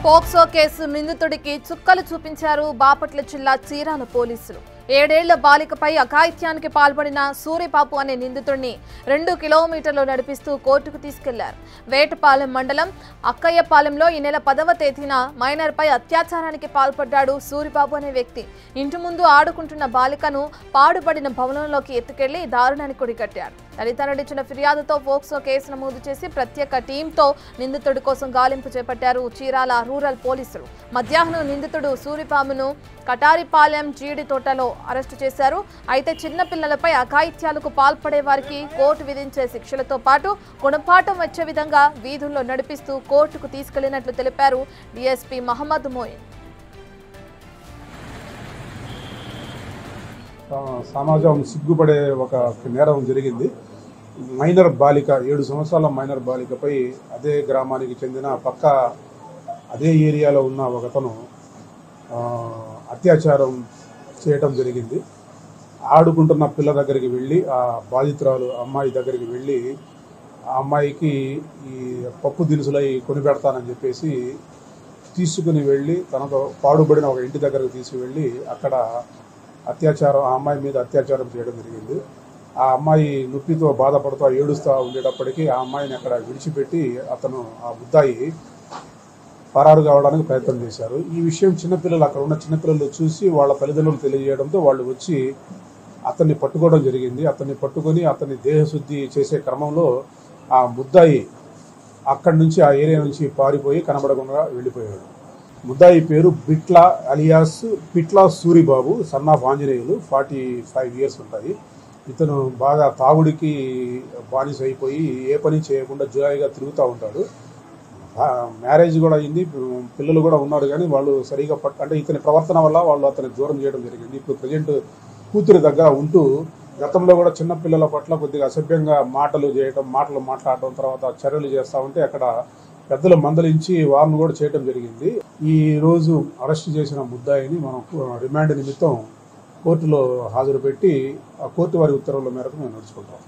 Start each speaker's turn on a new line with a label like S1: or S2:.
S1: POCSO case నిందితుడికి చుక్కలు చూపించారు బాపట్ల జిల్లా చీరాల పోలీసులు. 7 ఏళ్ల బాలికపై అఘాయిత్యానికి పాల్పడిన సూరిబాబు అనే నిందితుడిని 2 కిలోమీటర్లు నడిపిస్తూ కోర్టుకు తీసుకెళ్లారు. వేటపాలెం మండలం అక్కయ్యపాలెంలో ఈ నెల 10వ తేదీన మైనర్పై అత్యాచారానికి పాల్పడ్డాడు సూరిబాబు అనే వ్యక్తి. ఇంటి ముందు ఆడుకుంటున్న బాలికను పాడుపడిన భవనంలోకి ఎత్తుకెళ్లి దారుణానికి ఒడిగట్టాడు. తల్లిదండ్రులు ఇచ్చిన ఫిర్యాదుతో పోక్సో కేసు నమోదు చేసి ప్రత్యేక టీంతో నిందితుడి కోసం గాలింపు చేపట్టారు చీరాల రూరల్ పోలీసులు. మధ్యాహ్నం నిందితుడు సూరిబాబును కటారిపాలెం జీడి తోటలో అరెస్టు చేశారు. అయితే చిన్నపిల్లలపై అఘాయిత్యాలకు పాల్పడే వారికి కోర్టు విధించే శిక్షలతో పాటు గుణపాఠం వచ్చే విధంగా వీధుల్లో నడిపిస్తూ కోర్టుకు తీసుకెళ్లినట్లు తెలిపారు డీఎస్పీ మహమ్మద్ మోయిన్.
S2: సమాజం సిగ్గుపడే ఒక నేరం జరిగింది. మైనర్ బాలిక 7 సంవత్సరాల మైనర్ బాలికపై అదే గ్రామానికి చెందిన పక్క అదే ఏరియాలో ఉన్న ఒకతను అత్యాచారం చేయటం జరిగింది. ఆడుకుంటున్న పిల్ల దగ్గరికి వెళ్ళి ఆ బాధితురాలు అమ్మాయి దగ్గరికి వెళ్ళి ఆ అమ్మాయికి ఈ పప్పు దినుసులై కొనిపెడతానని చెప్పేసి తీసుకుని వెళ్ళి తనతో పాడుబడిన ఒక ఇంటి దగ్గరకు తీసుకువెళ్ళి అక్కడ ఆ అమ్మాయి మీద అత్యాచారం చేయడం జరిగింది. ఆ అమ్మాయి నొప్పితో బాధపడుతూ ఏడుస్తూ ఉండేటప్పటికీ ఆ అమ్మాయిని అక్కడ విడిచిపెట్టి అతను ఆ ముద్దాయి పరారు కావడానికి ప్రయత్నం చేశారు. ఈ విషయం చిన్నపిల్లలు అక్కడ ఉన్న చిన్నపిల్లలు చూసి వాళ్ళ తల్లిదండ్రులు తెలియజేయడంతో వాళ్ళు వచ్చి అతన్ని పట్టుకోవడం జరిగింది. అతన్ని పట్టుకొని అతన్ని దేహశుద్ధి చేసే క్రమంలో ఆ ముద్దాయి అక్కడి నుంచి ఆ ఏరియా నుంచి పారిపోయి కనబడకుండా వెళ్ళిపోయాడు. ముద్దాయి పేరు Bitla alias Pitla Suribabu, son of Anjaneyulu, 45 years ఉంటాయి. ఇతను బాగా తాగుడికి బానిస అయిపోయి ఏ పని చేయకుండా జులాయిగా తిరుగుతూ ఉంటాడు. మ్యారేజ్ కూడా అయింది, పిల్లలు కూడా ఉన్నారు, కానీ వాళ్ళు సరిగా అంటే ఇతని ప్రవర్తన వల్ల వాళ్ళు అతన్ని దూరం చేయడం జరిగింది. ఇప్పుడు ప్రజెంట్ కూతురి దగ్గర ఉంటూ గతంలో కూడా చిన్న పిల్లల పట్ల కొద్దిగా అసభ్యంగా మాటలు మాట్లాడటం, తర్వాత చర్యలు చేస్తూ ఉంటే అక్కడ పెద్దలు మందలించి వారిని కూడా చేయడం జరిగింది. ఈ రోజు అరెస్ట్ చేసిన ముద్దాయిని మనం రిమాండ్ నిమిత్తం కోర్టులో హాజరు పెట్టి ఆ కోర్టు వారి ఉత్తర్వుల మేరకు మేము నడుచుకుంటాం.